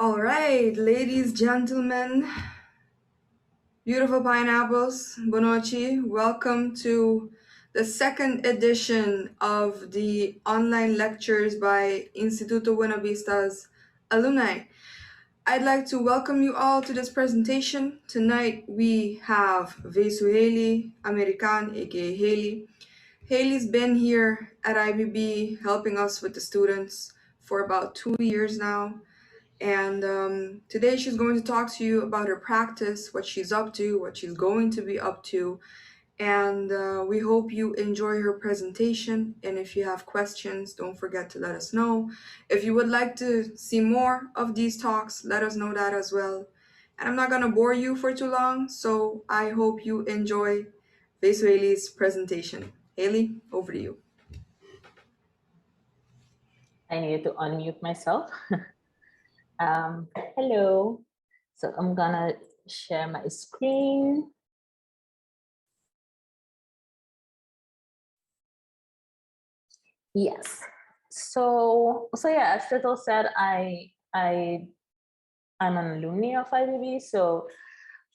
All right, ladies, gentlemen, beautiful pineapples, Bonochi, welcome to the second edition of the online lectures by Instituto Buenavista's alumni. I'd like to welcome you all to this presentation. Tonight we have Vesuhely Americaan, aka Haley. Haley's been here at IBB helping us with the students for about 2 years now. And today she's going to talk to you about her practice, what she's up to, what she's going to be up to. And we hope you enjoy her presentation. And if you have questions, don't forget to let us know. If you would like to see more of these talks, let us know that as well. And I'm not going to bore you for too long, so I hope you enjoy Vesuhely's presentation. Haley, over to you. I needed to unmute myself. Hello. So I'm gonna share my screen. Yes. So yeah, as Shuttle said, I'm an alumni of IBB. So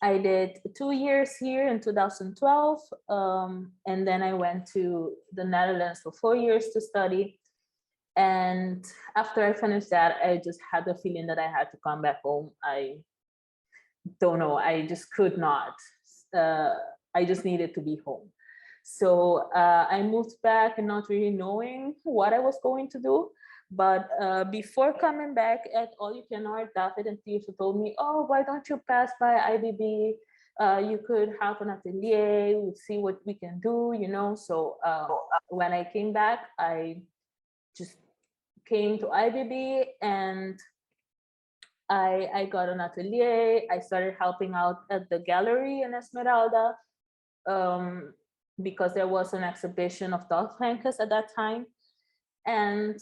I did 2 years here in 2012, and then I went to the Netherlands for 4 years to study. And after I finished that, I just had the feeling that I had to come back home. I don't know, I just could not. I just needed to be home. So I moved back and not really knowing what I was going to do. But before coming back at All You Can Art, David and Tifa told me, oh, why don't you pass by IBB? You could have an atelier, we'll see what we can do, you know? So when I came back, I just came to IBB and I got an atelier. I started helping out at the gallery in Esmeralda because there was an exhibition of Doodflankers at that time. And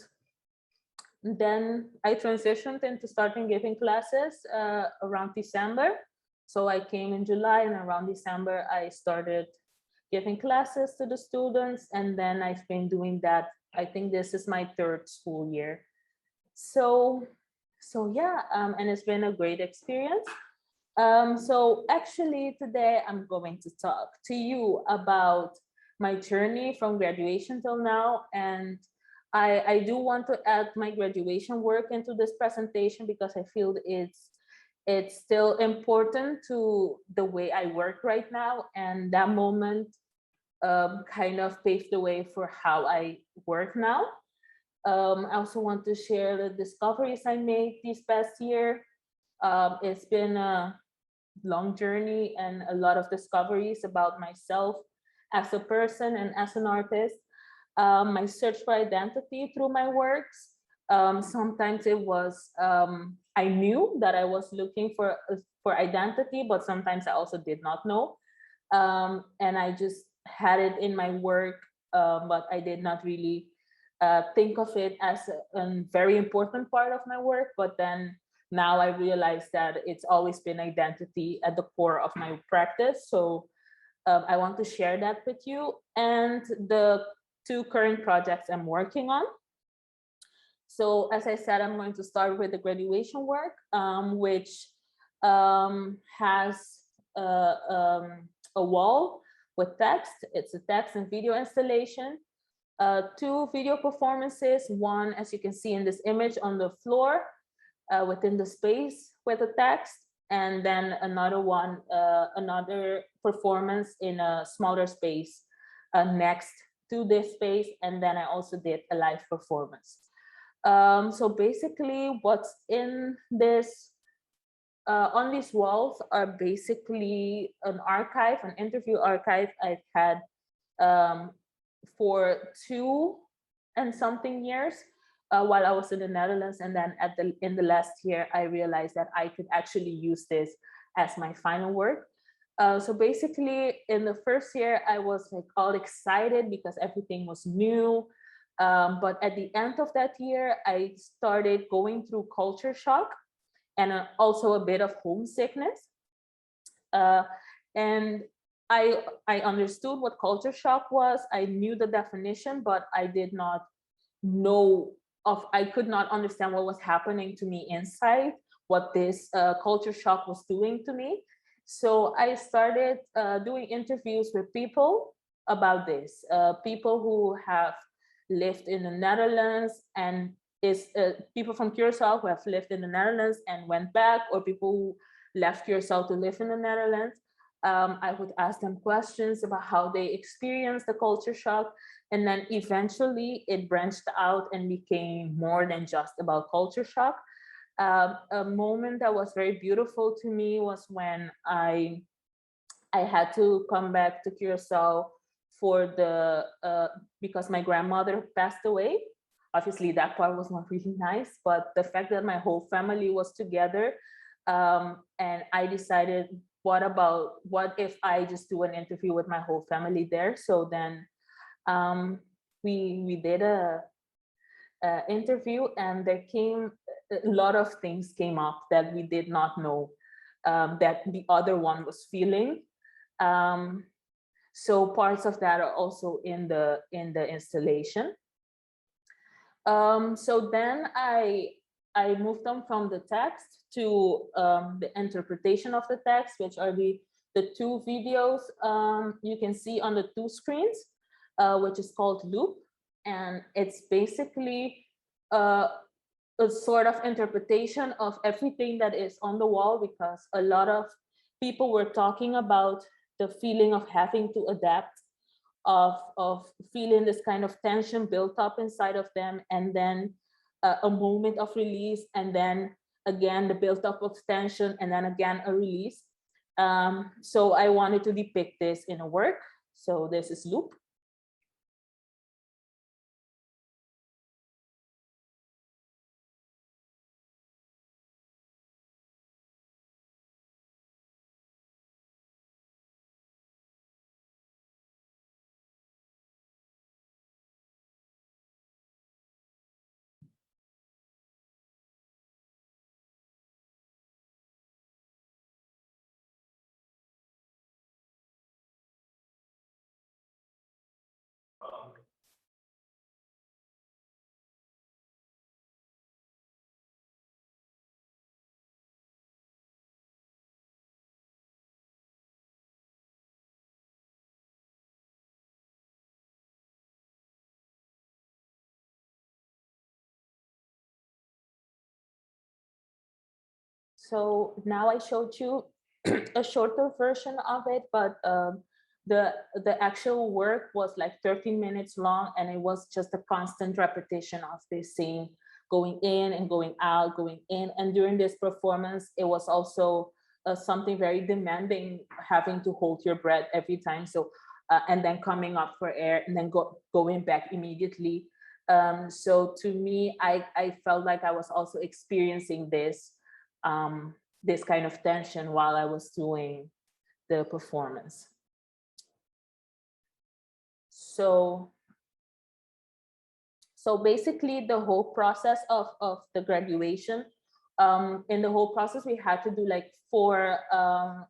then I transitioned into starting giving classes around December. So I came in July, and around December, I started giving classes to the students. And then I've been doing that. I think this is my third school year. So yeah, and it's been a great experience. So actually today I'm going to talk to you about my journey from graduation till now. And I do want to add my graduation work into this presentation because I feel it's still important to the way I work right now. And that moment kind of paved the way for how I work now. I also want to share the discoveries I made this past year. It's been a long journey and a lot of discoveries about myself as a person and as an artist. My search for identity through my works. Sometimes it was, I knew that I was looking for identity, but sometimes I also did not know. And I just had it in my work, but I did not really think of it as a very important part of my work. But then now I realize that it's always been identity at the core of my practice. So I want to share that with you and the 2 current projects I'm working on. So as I said, I'm going to start with the graduation work, which has a wall with text. It's a text and video installation. 2 video performances, one, as you can see in this image, on the floor within the space with the text, and then another one, another performance in a smaller space next to this space, and then I also did a live performance. So basically what's in this, on these walls are basically an archive, an interview archive I've had for 2 and something years while I was in the Netherlands. And then in the last year, I realized that I could actually use this as my final work. So basically in the first year, I was like all excited because everything was new. But at the end of that year, I started going through culture shock and also a bit of homesickness. And I understood what culture shock was. I knew the definition, but I did not know I could not understand what was happening to me inside what this culture shock was doing to me. So I started doing interviews with people about this, people who have lived in the Netherlands and people from Curaçao who have lived in the Netherlands and went back, or people who left Curaçao to live in the Netherlands. I would ask them questions about how they experienced the culture shock. And then eventually it branched out and became more than just about culture shock. A moment that was very beautiful to me was when I had to come back to Curaçao for because my grandmother passed away. Obviously that part was not really nice, but the fact that my whole family was together, and I decided, what if I just do an interview with my whole family there? So then we did a interview, and there came a lot of things came up that we did not know that the other one was feeling. So parts of that are also in the installation. So then I moved on from the text to the interpretation of the text, which are the two videos you can see on the two screens, which is called Loop. And it's basically a sort of interpretation of everything that is on the wall, because a lot of people were talking about the feeling of having to adapt, of feeling this kind of tension built up inside of them, and then a moment of release, and then again the built up of tension, and then again a release. So I wanted to depict this in a work. So this is Loop. So now I showed you a shorter version of it, but the actual work was like 13 minutes long, and it was just a constant repetition of this scene, going in and going out, going in. And during this performance, it was also something very demanding, having to hold your breath every time. So and then coming up for air, and then going back immediately. So to me, I felt like I was also experiencing this this kind of tension while I was doing the performance. So basically the whole process of the graduation, in the whole process, we had to do like 4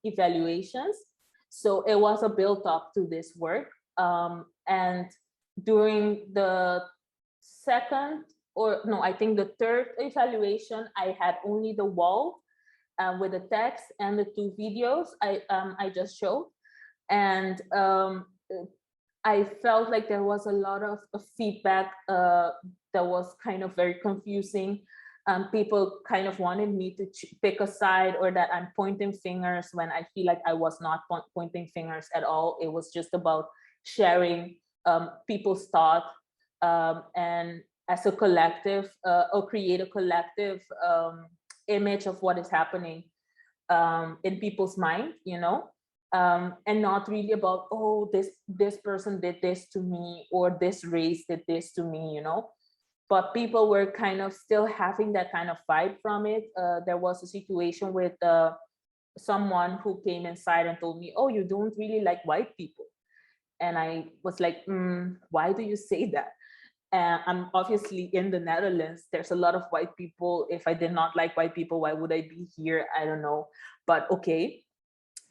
evaluations. So it was a build up to this work. And during the second, or no, I think the third evaluation, I had only the wall with the text and the 2 videos I just showed. And I felt like there was a lot of feedback that was kind of very confusing. People kind of wanted me to pick a side, or that I'm pointing fingers, when I feel like I was not pointing fingers at all. It was just about sharing people's thought, and as a collective, or create a collective image of what is happening in people's mind, you know, and not really about, oh, this person did this to me, or this race did this to me, you know. But people were kind of still having that kind of vibe from it. There was a situation with someone who came inside and told me, oh, you don't really like white people. And I was like, why do you say that? I'm obviously in the Netherlands. There's a lot of white people. If I did not like white people, why would I be here? I don't know, but okay.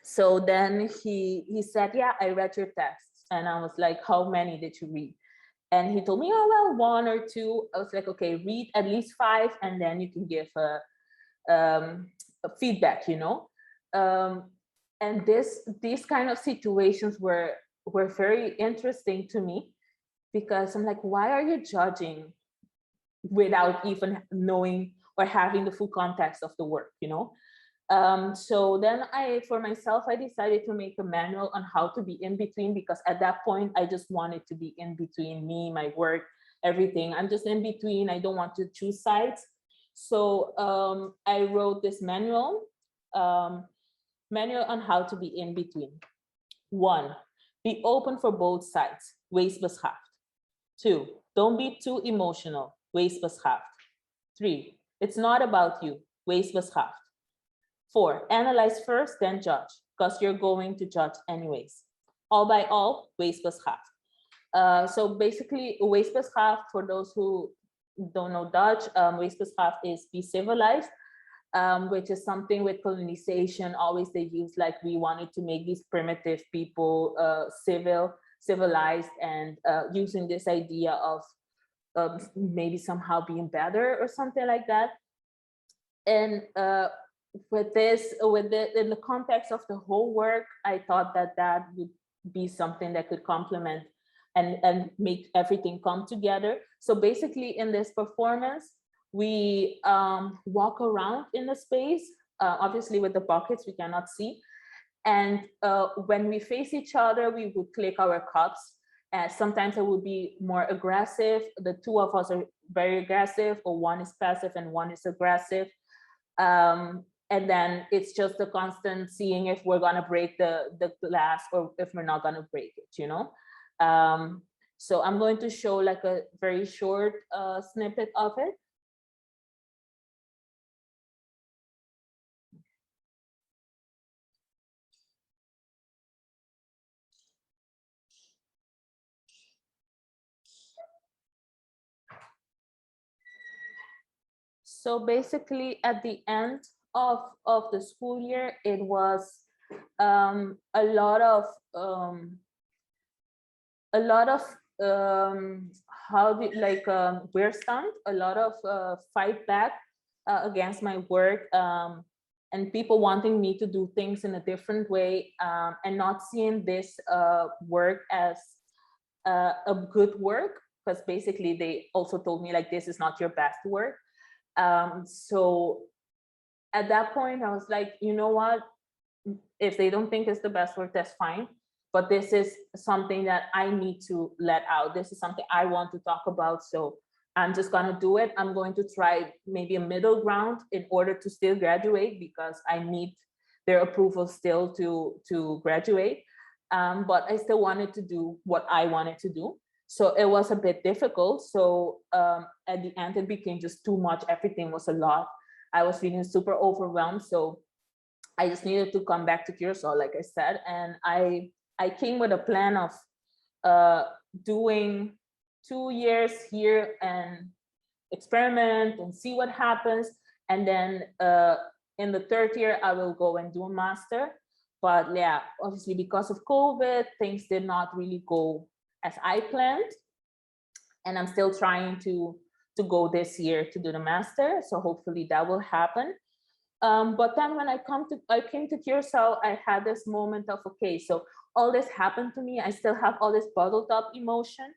So then he said, yeah, I read your texts. And I was like, how many did you read? And he told me, oh, well, 1 or 2. I was like, okay, read at least 5, and then you can give feedback, you know. And these kind of situations were very interesting to me, because I'm like, why are you judging without even knowing or having the full context of the work, you know? So then for myself, I decided to make a manual on how to be in between, because at that point, I just wanted to be in between me, my work, everything. I'm just in between. I don't want to choose sides. So I wrote this manual on how to be in between. 1, be open for both sides. Wees beschaafd. 2, don't be too emotional. Wees beschaafd. 3, it's not about you. Wees beschaafd. 4, analyze first, then judge, because you're going to judge anyways. All by all, wees beschaafd. So basically, wees beschaafd, for those who don't know Dutch, wees beschaafd is be civilized, which is something with colonization. Always they use, like, we wanted to make these primitive people civilized, and using this idea of maybe somehow being better or something like that. And in the context of the whole work, I thought that would be something that could complement and make everything come together. So basically, in this performance, we walk around in the space. Obviously, with the pockets, we cannot see. And when we face each other, we would click our cups. Sometimes it would be more aggressive. The two of us are very aggressive, or one is passive and one is aggressive. And then it's just a constant seeing if we're gonna break the glass or if we're not gonna break it, you know? So I'm going to show like a very short snippet of it. So basically, at the end of the school year, it was a lot of weerstand, a lot of fight back against my work, and people wanting me to do things in a different way, and not seeing this work as a good work, because basically they also told me, like, this is not your best work. So at that point, I was like, you know what? If they don't think it's the best work, that's fine. But this is something that I need to let out. This is something I want to talk about. So I'm just gonna do it. I'm going to try maybe a middle ground in order to still graduate, because I need their approval still to graduate. But I still wanted to do what I wanted to do. So it was a bit difficult. So at the end, it became just too much. Everything was a lot. I was feeling super overwhelmed. So I just needed to come back to Curaçao, like I said. And I came with a plan of doing 2 years here and experiment and see what happens. And then in the 3rd year, I will go and do a master. But yeah, obviously because of COVID, things did not really go as I planned. And I'm still trying to go this year to do the master. So hopefully that will happen. But then when I came to Curaçao, I had this moment of, okay, so all this happened to me. I still have all this bottled up emotion.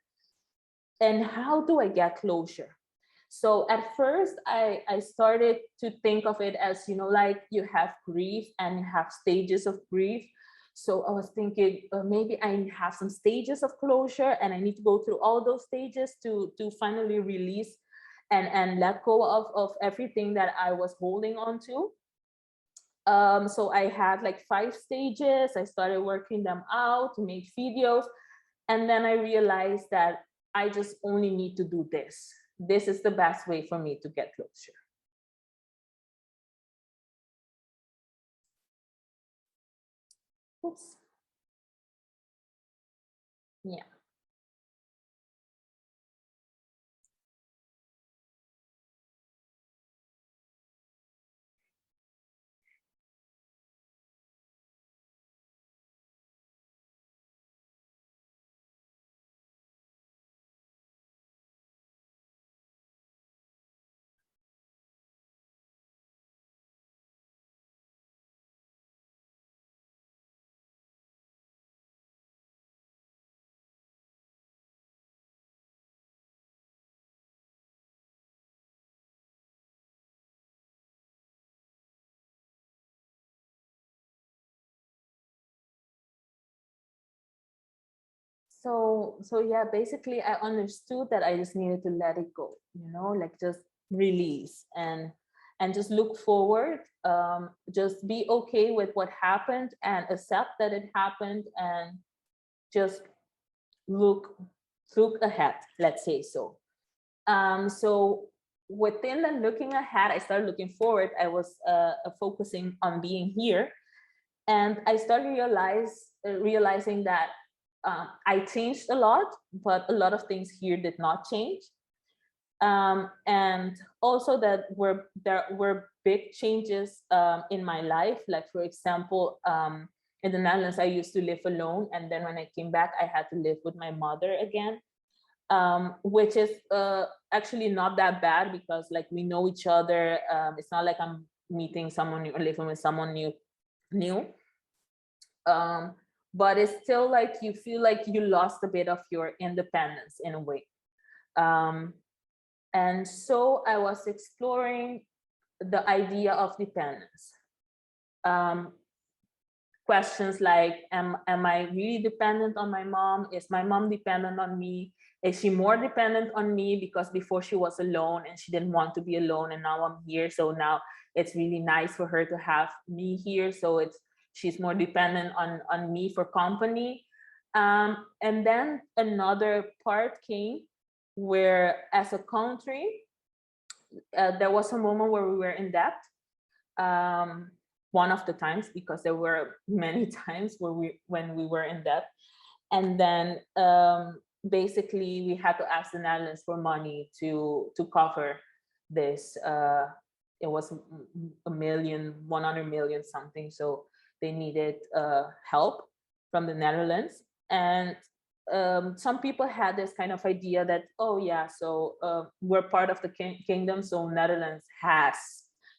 And how do I get closure? So at first, I started to think of it as, you know, like you have grief and you have stages of grief. So I was thinking maybe I have some stages of closure, and I need to go through all those stages to finally release and let go of everything that I was holding on to. So I had like 5 stages. I started working them out, made videos. And then I realized that I just only need to do this. This is the best way for me to get closure. Oops. Yeah. so yeah, basically I understood that I just needed to let it go, you know, like just release and just look forward, just be okay with what happened and accept that it happened, and just look ahead, let's say so. So within the looking ahead, I started looking forward. I was focusing on being here, and I started realizing that I changed a lot, but a lot of things here did not change. And also that there were big changes in my life. Like, for example, in the Netherlands, I used to live alone. And then when I came back, I had to live with my mother again, which is actually not that bad because like we know each other. It's not like I'm meeting someone new or living with someone new. But it's still like you feel like you lost a bit of your independence in a way. And so I was exploring the idea of dependence. Questions like, am I really dependent on my mom? Is my mom dependent on me? Is she more dependent on me because before she was alone and she didn't want to be alone, and now I'm here, so now it's really nice for her to have me here, so she's more dependent on me for company. And then another part came where, as a country, there was a moment where we were in debt. One of the times, because there were many times when we were in debt. And then basically we had to ask the Netherlands for money to cover this. It was 100 million something. So they needed help from the Netherlands. And some people had this kind of idea that, oh yeah, so we're part of the kingdom, so Netherlands has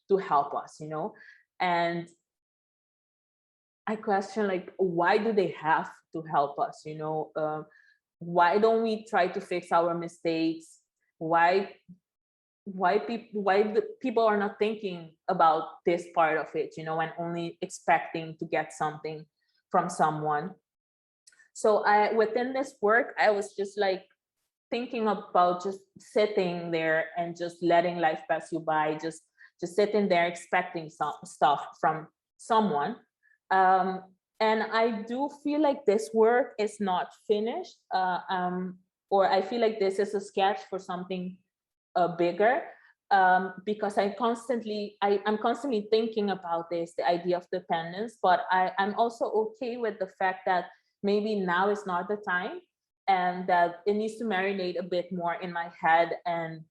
to help us, you know. And I question, like, why do they have to help us, you know? Why don't we try to fix our mistakes? Why the people are not thinking about this part of it, you know, and only expecting to get something from someone? So within this work, I was just like thinking about just sitting there and just letting life pass you by, just sitting there expecting some stuff from someone. And I do feel like this work is not finished, or I feel like this is a sketch for something bigger, because I'm constantly thinking about this, the idea of dependence, but I'm also okay with the fact that maybe now is not the time, and that it needs to marinate a bit more in my head, and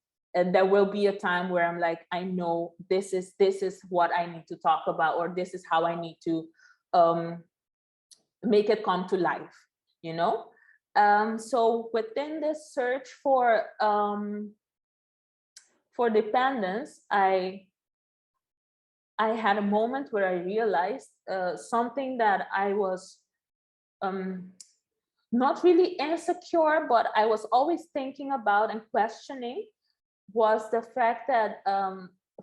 there will be a time where I'm like, I know this is what I need to talk about, or this is how I need to make it come to life, you know. So within this search for dependence, I had a moment where I realized something that I was not really insecure, but I was always thinking about and questioning, was the fact that,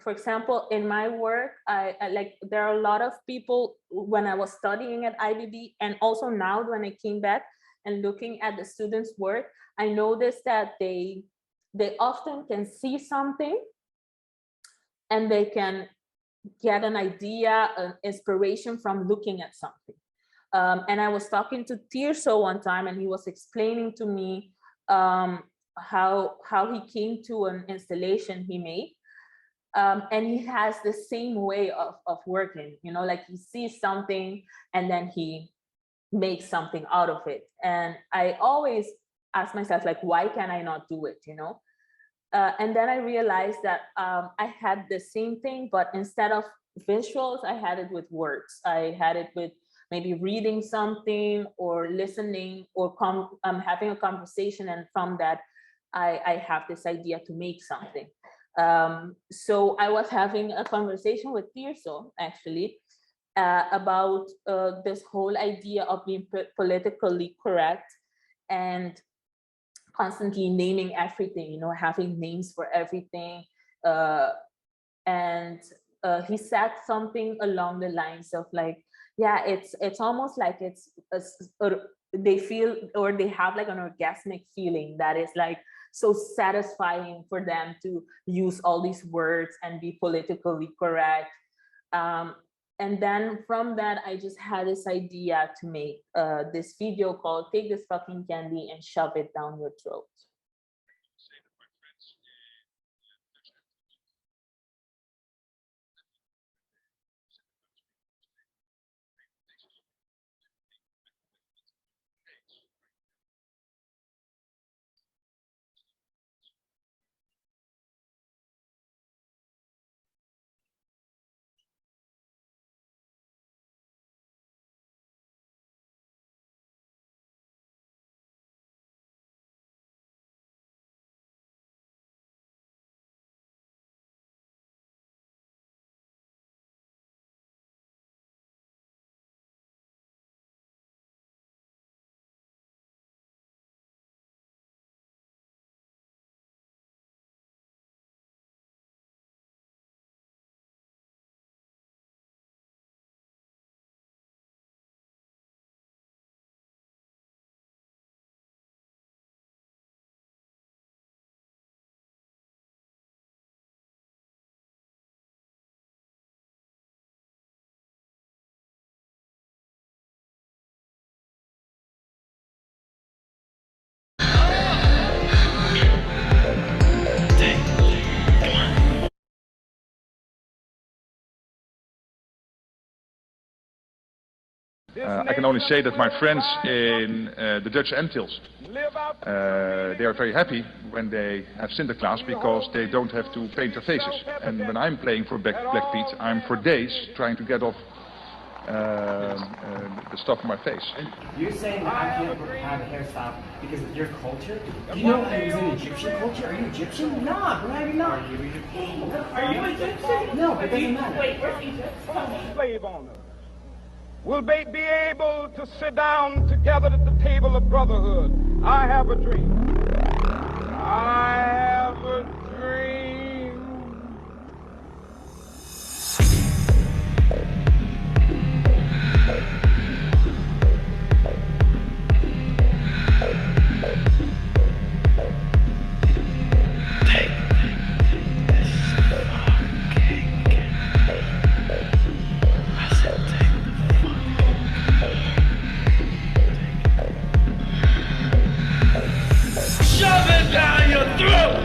for example, in my work, I like, there are a lot of people when I was studying at IBB, and also now when I came back and looking at the students' work, I noticed that they often can see something and they can get an idea, an inspiration from looking at something. And I was talking to Tirso one time, and he was explaining to me how he came to an installation he made. And he has the same way of working, you know, like he sees something and then he makes something out of it. And I always ask myself, like, why can I not do it, you know? And then I realized that I had the same thing, but instead of visuals, I had it with words. I had it with maybe reading something or listening or having a conversation. And from that, I have this idea to make something. So I was having a conversation with Tirso, actually, about this whole idea of being politically correct and constantly naming everything, you know, having names for everything. And he said something along the lines of like, yeah, it's almost like it's they feel, or they have like an orgasmic feeling that is like so satisfying for them to use all these words and be politically correct. And then from that, I just had this idea to make this video called "Take This Fucking Candy and Shove It Down Your Throat." I can only say that my friends in the Dutch Antilles, they are very happy when they have Sinterklaas because they don't have to paint their faces. And when I'm playing for Black Pete, I'm for days trying to get off the stuff on my face. You're saying that I can't have a hairstyle because of your culture? Do you know I was in Egyptian culture? Are you Egyptian? Nah, bro, you're not. Are you Egyptian? No, but it doesn't matter. Wait, where's Egypt? Slave owners will they be able to sit down together at the table of brotherhood? I have a dream. I have a dream. Shove it down your throat!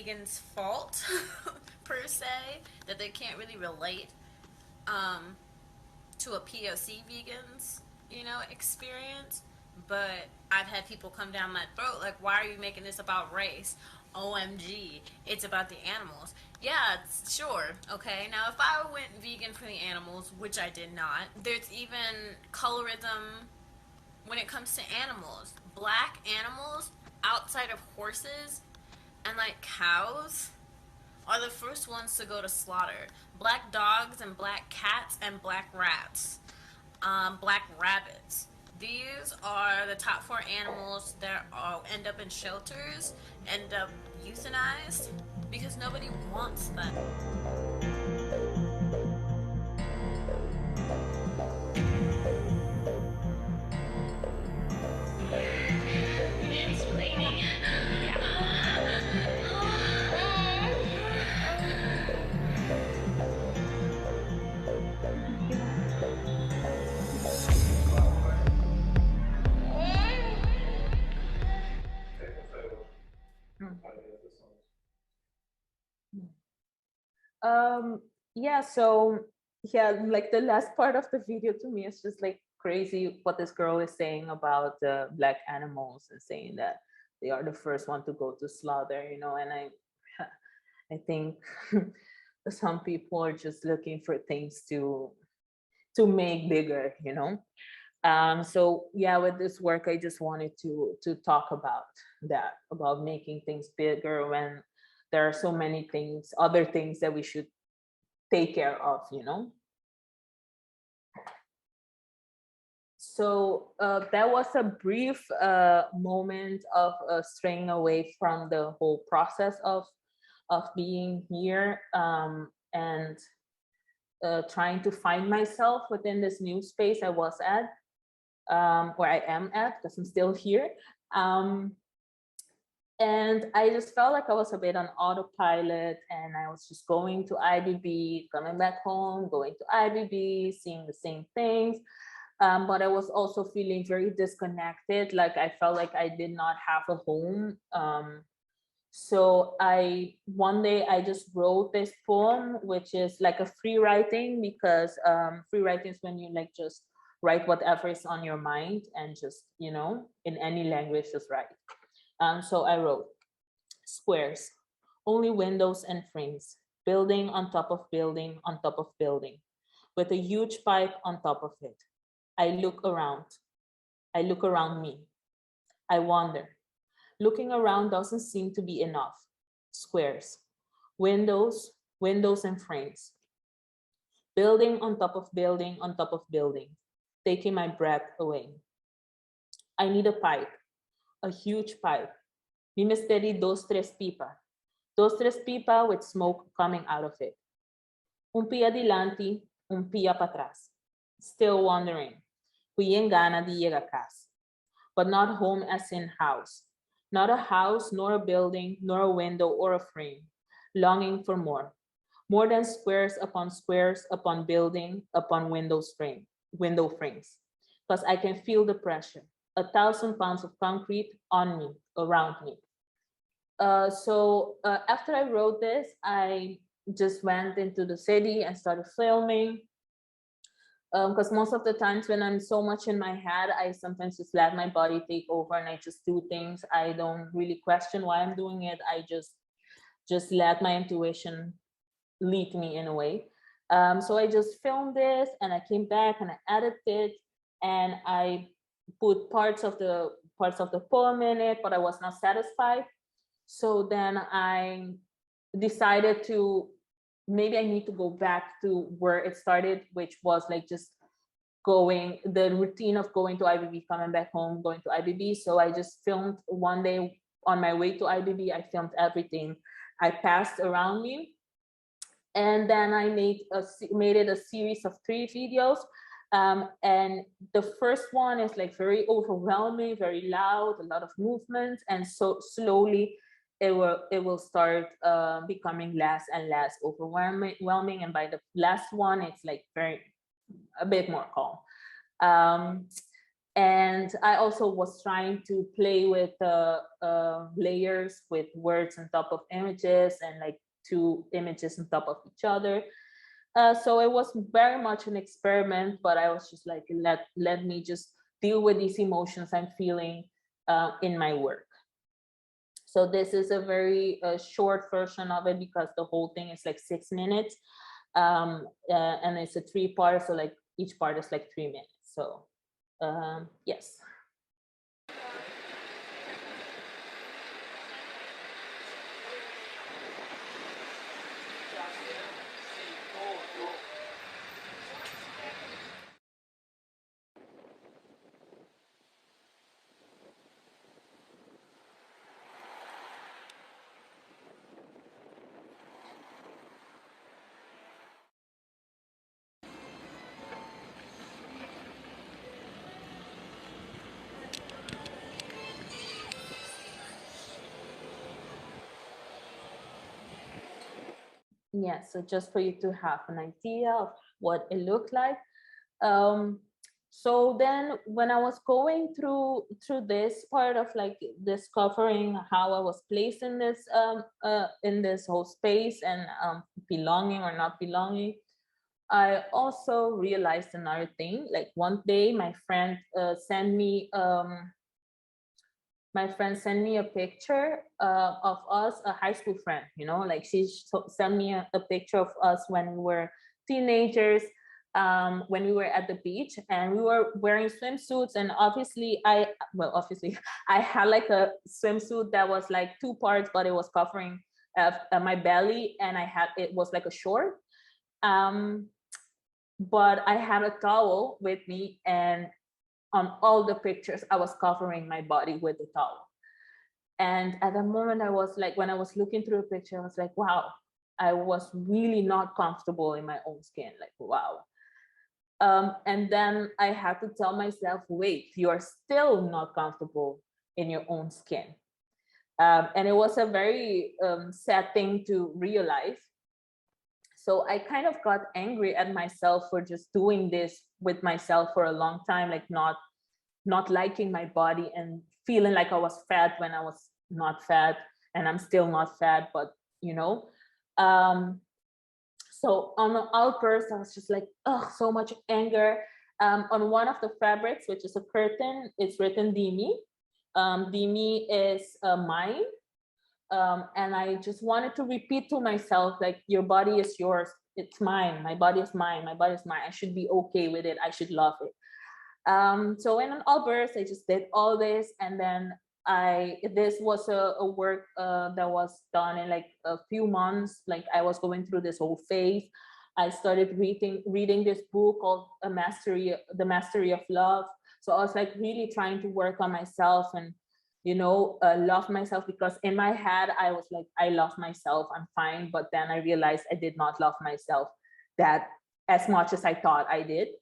vegans' fault per se, that they can't really relate to a POC vegans, experience. But I've had people come down my throat like, why are you making this about race? OMG, it's about the animals. Yeah, sure, okay. Now, if I went vegan for the animals, which I did not, there's even colorism when it comes to animals. Black animals, outside of horses and like cows, are the first ones to go to slaughter. Black dogs and black cats and black rats, black rabbits. These are the top 4 animals that end up in shelters, end up euthanized, because nobody wants them. Yeah, so yeah, like the last part of the video to me is just like crazy what this girl is saying about the black animals and saying that they are the first one to go to slaughter, and I think some people are just looking for things to make bigger, so yeah, with this work I just wanted to talk about that, about making things bigger when there are so many things, other things that we should take care of, So that was a brief moment of straying away from the whole process of being here, and trying to find myself within this new space I was at, where I am at, because I'm still here. And I just felt like I was a bit on autopilot, and I was just going to IBB, coming back home, going to IBB, seeing the same things. But I was also feeling very disconnected. Like I felt like I did not have a home. So one day I just wrote this poem, which is like a free writing, because free writing is when you like just write whatever is on your mind and just, in any language, just write. So I wrote, squares, only windows and frames, building on top of building on top of building, with a huge pipe on top of it. I look around me. I wonder. Looking around doesn't seem to be enough. Squares, windows and frames, building on top of building on top of building, taking my breath away. I need a pipe, a huge pipe. Mi misteri dos tres pipa with smoke coming out of it. Un pie adelante, un pie para atrás. Still wondering. Fui en gana de ir a casa. But not home as in house. Not a house, nor a building, nor a window or a frame. Longing for more. More than squares upon building, upon window frames. Because I can feel the pressure. 1,000 pounds of concrete on me, around me. So after I wrote this, I just went into the city and started filming. Because most of the times when I'm so much in my head, I sometimes just let my body take over and I just do things. I don't really question why I'm doing it. I just let my intuition lead me in a way. So I just filmed this and I came back and I edited and I put parts of the poem in it, but I was not satisfied. So then I decided to, maybe I need to go back to where it started, which was like just the routine of going to IBB, coming back home, going to IBB. So I just filmed one day on my way to IBB. I filmed everything I passed around me. And then I made it a series of 3 videos. And the first one is like very overwhelming, very loud, a lot of movement. And so slowly it will start becoming less and less overwhelming. And by the last one, it's like a bit more calm. And I also was trying to play with layers with words on top of images and like two images on top of each other. So it was very much an experiment, but I was just like, let me just deal with these emotions I'm feeling in my work. So this is a very short version of it because the whole thing is like 6 minutes. And it's a 3-part, so like each part is like 3 minutes. So yes. Yeah, so just for you to have an idea of what it looked like. So then when I was going through this part of like discovering how I was placed in this whole space and belonging or not belonging, I also realized another thing. Like one day my friend sent me a picture of us, a high school friend, you know, like she sent me a picture of us when we were teenagers, when we were at the beach and we were wearing swimsuits. And obviously I had like a swimsuit that was like 2 parts, but it was covering my belly, and it was like a short. But I had a towel with me, and on all the pictures, I was covering my body with the towel. And at the moment I was like, when I was looking through the picture, I was like, wow, I was really not comfortable in my own skin, like, wow. And then I had to tell myself, wait, you're still not comfortable in your own skin. And it was a very sad thing to realize. So I kind of got angry at myself for just doing this with myself for a long time, like not liking my body and feeling like I was fat when I was not fat, and I'm still not fat, but you know. So on an outburst, I was just like, oh, so much anger. On one of the fabrics, which is a curtain, it's written Dimi. Dimi is mine. And I just wanted to repeat to myself, like, your body is yours, it's mine, my body is mine, my body is mine, I should be okay with it, I should love it. So in an outburst, I just did all this, and then this was a work that was done in like a few months. Like I was going through this whole phase. I started reading this book called The Mastery of Love. So I was like really trying to work on myself and, you know, love myself, because in my head I was like, I love myself, I'm fine. But then I realized I did not love myself that as much as I thought I did.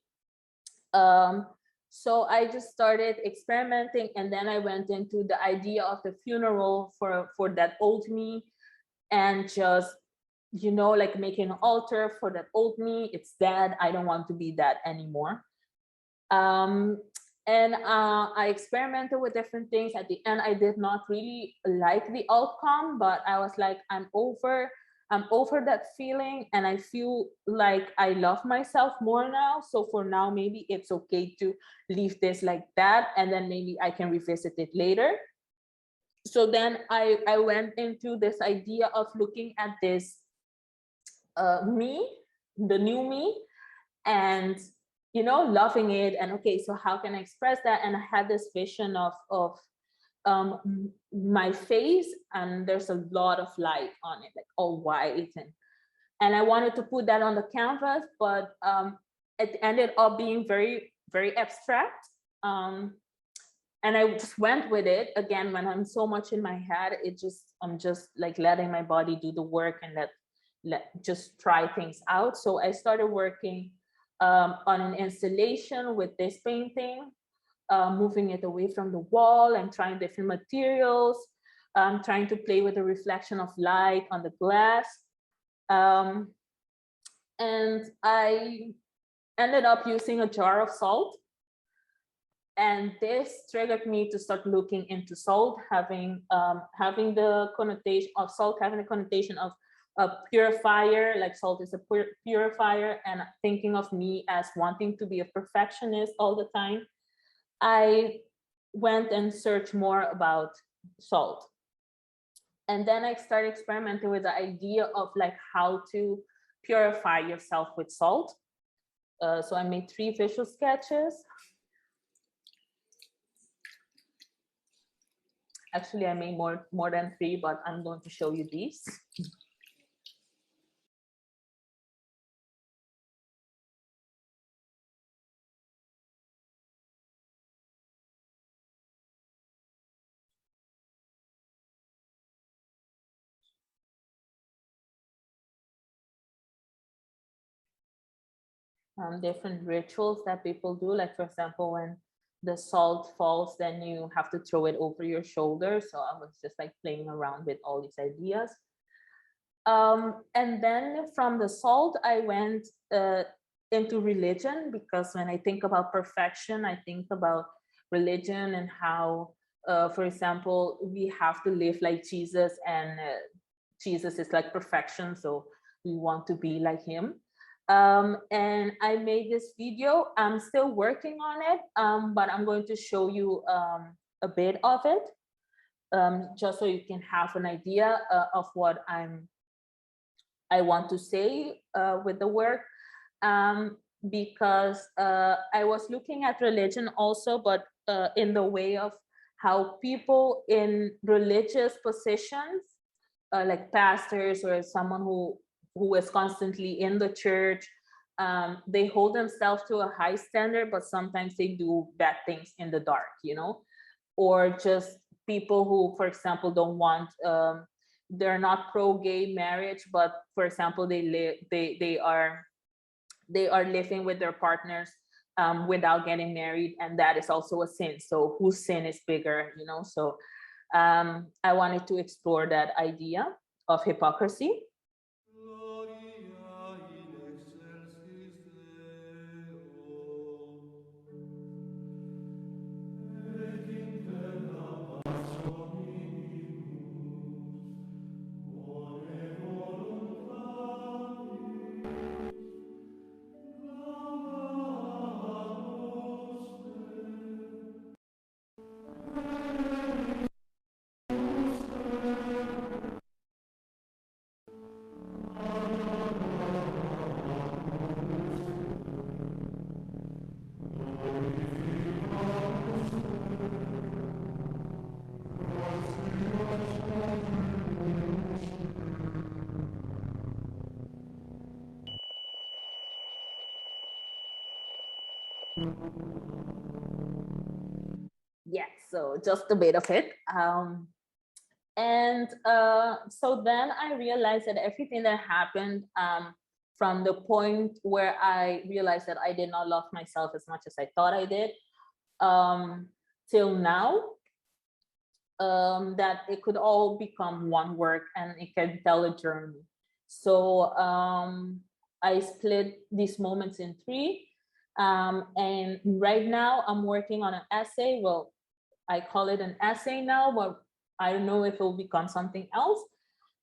So I just started experimenting, and then I went into the idea of the funeral for that old me, and just, you know, like making an altar for that old me. It's dead, I don't want to be that anymore. And I experimented with different things. At the end, I did not really like the outcome, but I was like, I'm over that feeling, and I feel like I love myself more now. So for now, maybe it's okay to leave this like that, and then maybe I can revisit it later. So then I went into this idea of looking at this me, the new me, and, you know, loving it. And okay, so how can I express that? And I had this vision of my face, and there's a lot of light on it, like all white, and I wanted to put that on the canvas, but it ended up being very, very abstract. And I just went with it. Again, when I'm so much in my head, I'm just like letting my body do the work and just try things out. So I started working on an installation with this painting, moving it away from the wall and trying different materials, trying to play with the reflection of light on the glass. And I ended up using a jar of salt. And this triggered me to start looking into salt, having the connotation of salt, having the connotation of a purifier, like salt is a purifier, and thinking of me as wanting to be a perfectionist all the time. I went and searched more about salt. And then I started experimenting with the idea of like how to purify yourself with salt. So I made 3 visual sketches. Actually, I made more than 3, but I'm going to show you these. Different rituals that people do, like for example, when the salt falls, then you have to throw it over your shoulder. So I was just like playing around with all these ideas. And then from the salt, I went into religion, because when I think about perfection, I think about religion and how, for example, we have to live like Jesus, and Jesus is like perfection. So we want to be like him. And I made this video. I'm still working on it, but I'm going to show you a bit of it, just so you can have an idea of what I want to say with the work, because I was looking at religion also, but in the way of how people in religious positions, like pastors or someone who is constantly in the church, they hold themselves to a high standard, but sometimes they do bad things in the dark, you know, or just people who, for example, don't want, they're not pro-gay marriage, but for example, they are living with their partners without getting married, and that is also a sin. So whose sin is bigger, you know? So I wanted to explore that idea of hypocrisy. Yeah, so just a bit of it. And so then I realized that everything that happened, from the point where I realized that I did not love myself as much as I thought I did, till now, that it could all become one work and it can tell a journey. So I split these moments in 3. And right now I'm working on an essay. Well, I call it an essay now, but I don't know if it will become something else.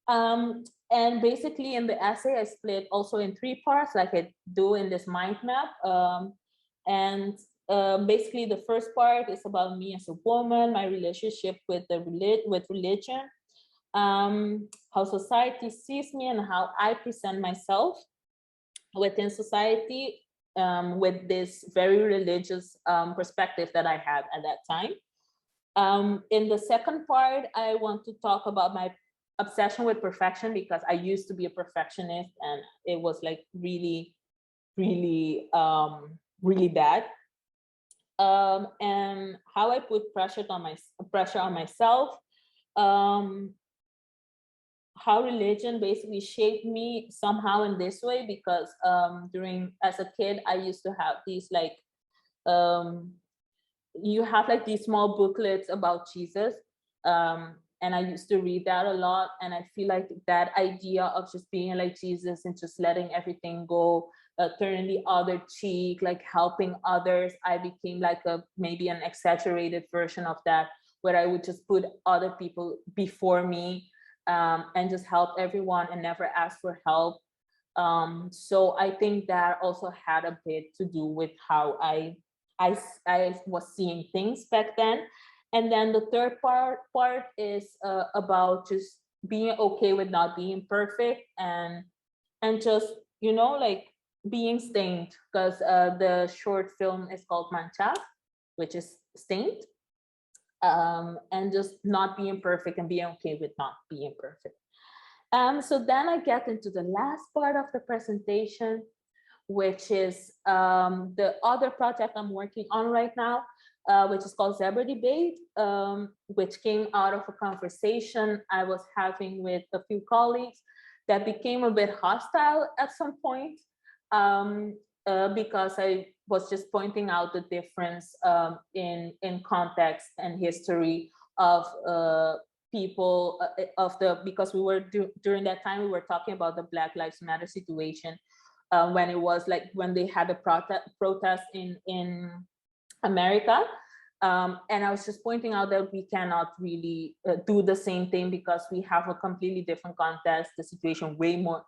And basically in the essay, I split also in 3 parts, like I do in this mind map. Basically the first part is about me as a woman, my relationship with religion, how society sees me and how I present myself within society, with this very religious perspective that I had at that time. In the second part, I want to talk about my obsession with perfection, because I used to be a perfectionist and it was like really, really, really bad. And how I put pressure on myself, how religion basically shaped me somehow in this way, because as a kid, I used to have these like, you have like these small booklets about Jesus, and I used to read that a lot, and I feel like that idea of just being like Jesus and just letting everything go, turning the other cheek, like helping others. I became like maybe an exaggerated version of that, where I would just put other people before me, and just help everyone and never ask for help. So I think that also had a bit to do with how I was seeing things back then. And then the third part is about just being okay with not being perfect, and just, you know, like being stained, because the short film is called Manchas, which is stained, and just not being perfect and being okay with not being perfect. So then I get into the last part of the presentation, which is the other project I'm working on right now, which is called Zebra Debate, which came out of a conversation I was having with a few colleagues that became a bit hostile at some point, because I was just pointing out the difference in context and history of people, because we were during that time we were talking about the Black Lives Matter situation, when it was like when they had a protest in America. And I was just pointing out that we cannot really do the same thing, because we have a completely different context. The situation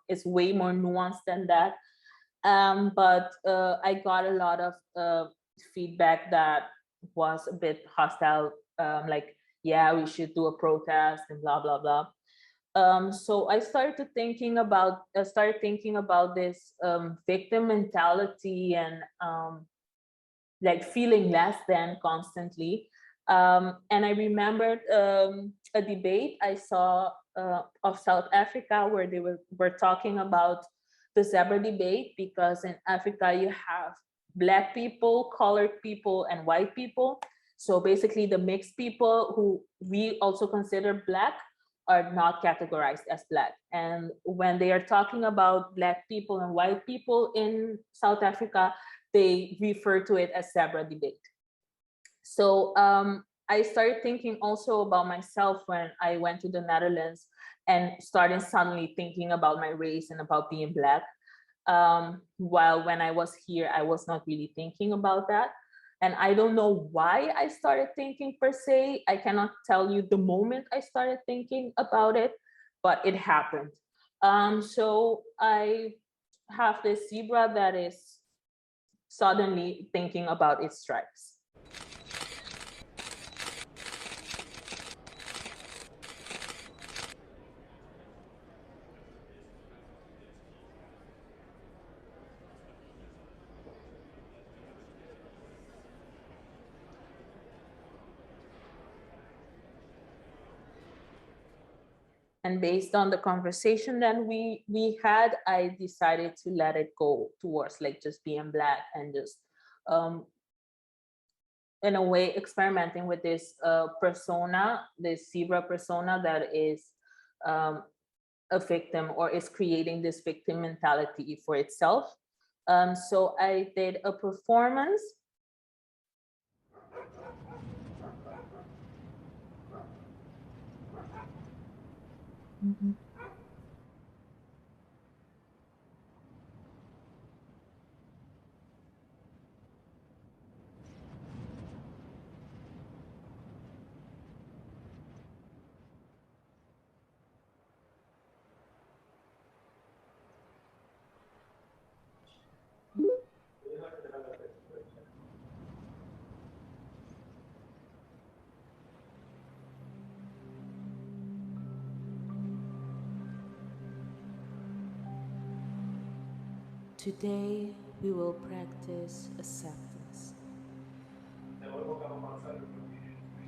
is way more nuanced than that. But I got a lot of feedback that was a bit hostile, like, yeah, we should do a protest and blah, blah, blah. So I started thinking about this victim mentality, and like feeling less than constantly. And I remembered a debate I saw of South Africa, where they were talking about the zebra debate, because in Africa you have Black people, colored people, and white people. So basically the mixed people, who we also consider Black, are not categorized as Black. And when they are talking about Black people and white people in South Africa, they refer to it as zebra debate. So I started thinking also about myself when I went to the Netherlands, and started suddenly thinking about my race and about being Black. While when I was here, I was not really thinking about that. And I don't know why I started thinking per se. I cannot tell you the moment I started thinking about it, but it happened. So I have this zebra that is suddenly thinking about its stripes. And based on the conversation that we had, I decided to let it go towards like just being Black, and just in a way experimenting with this persona, this zebra persona that is a victim, or is creating this victim mentality for itself. So I did a performance. Mm-hmm. Today, we will practice acceptance.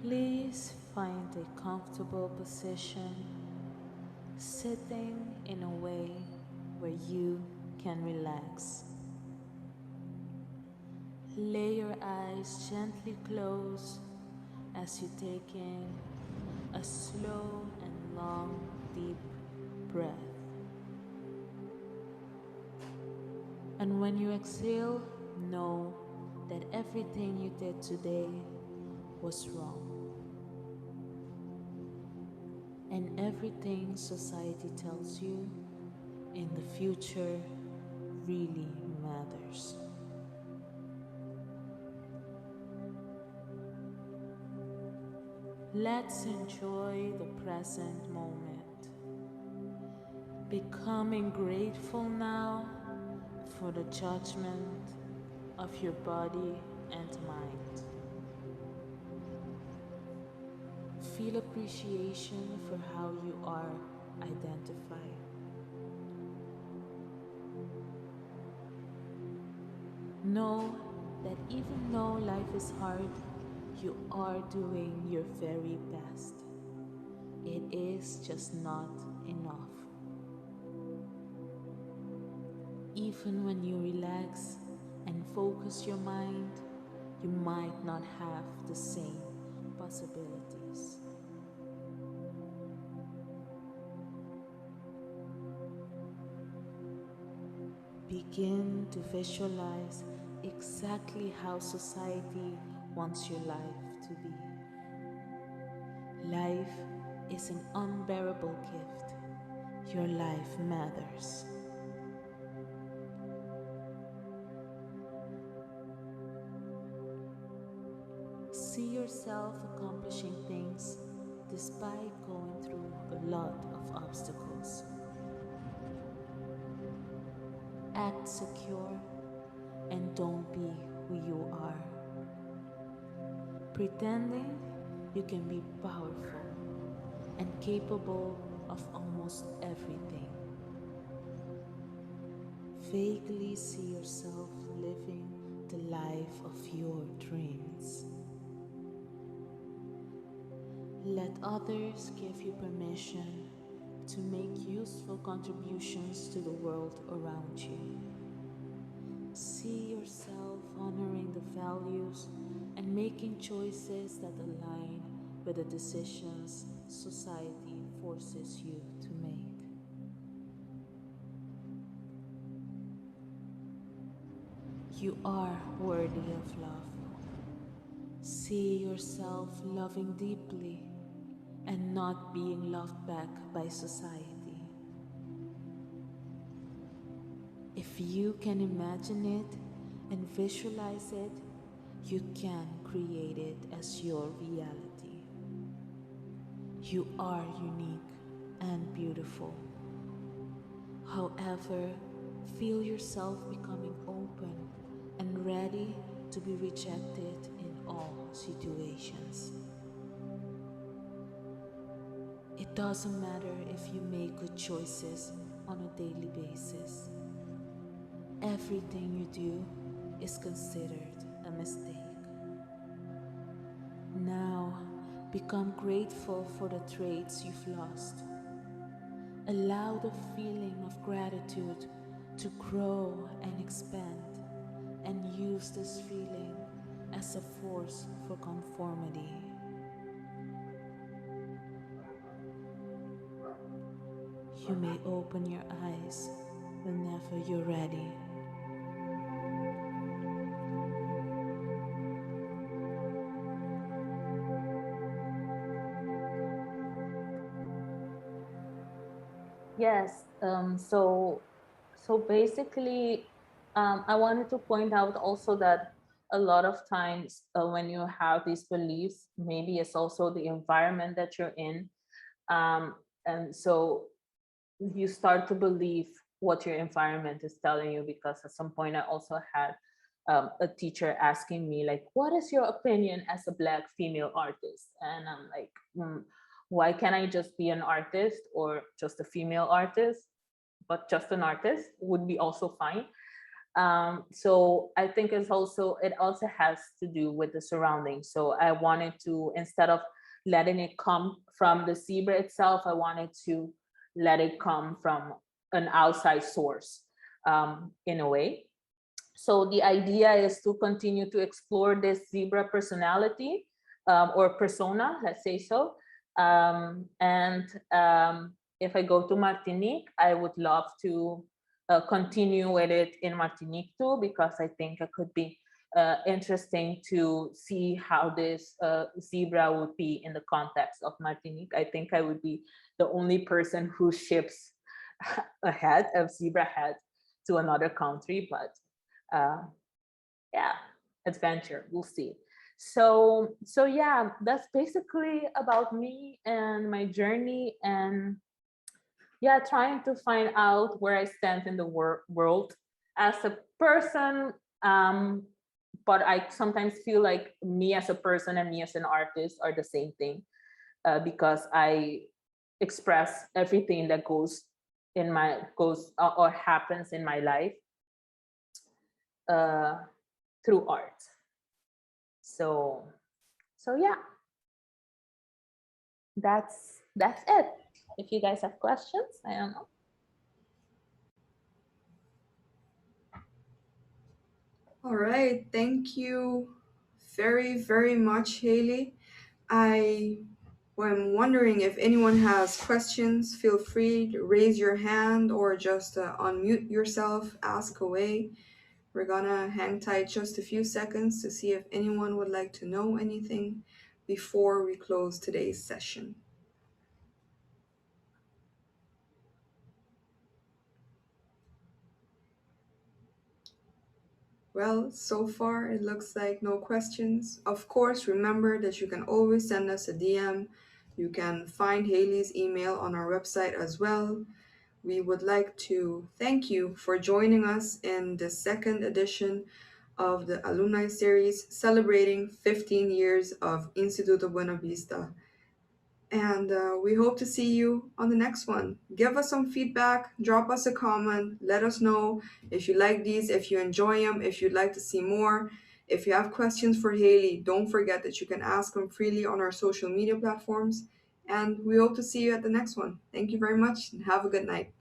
Please find a comfortable position, sitting in a way where you can relax. Lay your eyes gently closed as you take in a slow and long, deep breath. And when you exhale, know that everything you did today was wrong. And everything society tells you in the future really matters. Let's enjoy the present moment, becoming grateful now for the judgment of your body and mind. Feel appreciation for how you are identified. Know that even though life is hard, you are doing your very best. It is just not enough. Even when you relax and focus your mind, you might not have the same possibilities. Begin to visualize exactly how society wants your life to be. Life is an unbearable gift. Your life matters. See yourself accomplishing things despite going through a lot of obstacles. Act secure and don't be who you are. Pretending you can be powerful and capable of almost everything. Vaguely see yourself living the life of your dreams. Let others give you permission to make useful contributions to the world around you. See yourself honoring the values and making choices that align with the decisions society forces you to make. You are worthy of love. See yourself loving deeply and not being loved back by society. If you can imagine it and visualize it, you can create it as your reality. You are unique and beautiful. However, feel yourself becoming open and ready to be rejected in all situations. It doesn't matter if you make good choices on a daily basis. Everything you do is considered a mistake. Now, become grateful for the traits you've lost. Allow the feeling of gratitude to grow and expand, and use this feeling as a force for conformity. You may open your eyes whenever you're ready. Yes. So basically, I wanted to point out also that a lot of times when you have these beliefs, maybe it's also the environment that you're in. And so you start to believe what your environment is telling you, because at some point I also had a teacher asking me, like, what is your opinion as a Black female artist? And I'm like, why can't I just be an artist or just a female artist? But just an artist would be also fine. So I think it also has to do with the surroundings. So I wanted to, instead of letting it come from the zebra itself, I wanted to let it come from an outside source, in a way. So the idea is to continue to explore this zebra personality, or persona, let's say so. If I go to Martinique, I would love to continue with it in Martinique too, because I think it could be interesting to see how this zebra would be in the context of Martinique. I think I would be the only person who ships a zebra head to another country, but yeah, adventure. We'll see. So yeah, that's basically about me and my journey, and yeah, trying to find out where I stand in the world as a person. But I sometimes feel like me as a person and me as an artist are the same thing, because I express everything that goes or happens in my life through art. So yeah, that's it. If you guys have questions, I don't know. All right, thank you very, very much, Haley. I am wondering if anyone has questions. Feel free to raise your hand or just unmute yourself, ask away. We're gonna hang tight just a few seconds to see if anyone would like to know anything before we close today's session. Well, so far it looks like no questions. Of course, remember that you can always send us a DM. You can find Haley's email on our website as well. We would like to thank you for joining us in the second edition of the Alumni Series celebrating 15 years of Instituto Buena Vista. And we hope to see you on the next one. Give us some feedback, drop us a comment, let us know if you like these, if you enjoy them, if you'd like to see more. If you have questions for Haley, don't forget that you can ask them freely on our social media platforms. And we hope to see you at the next one. Thank you very much and have a good night.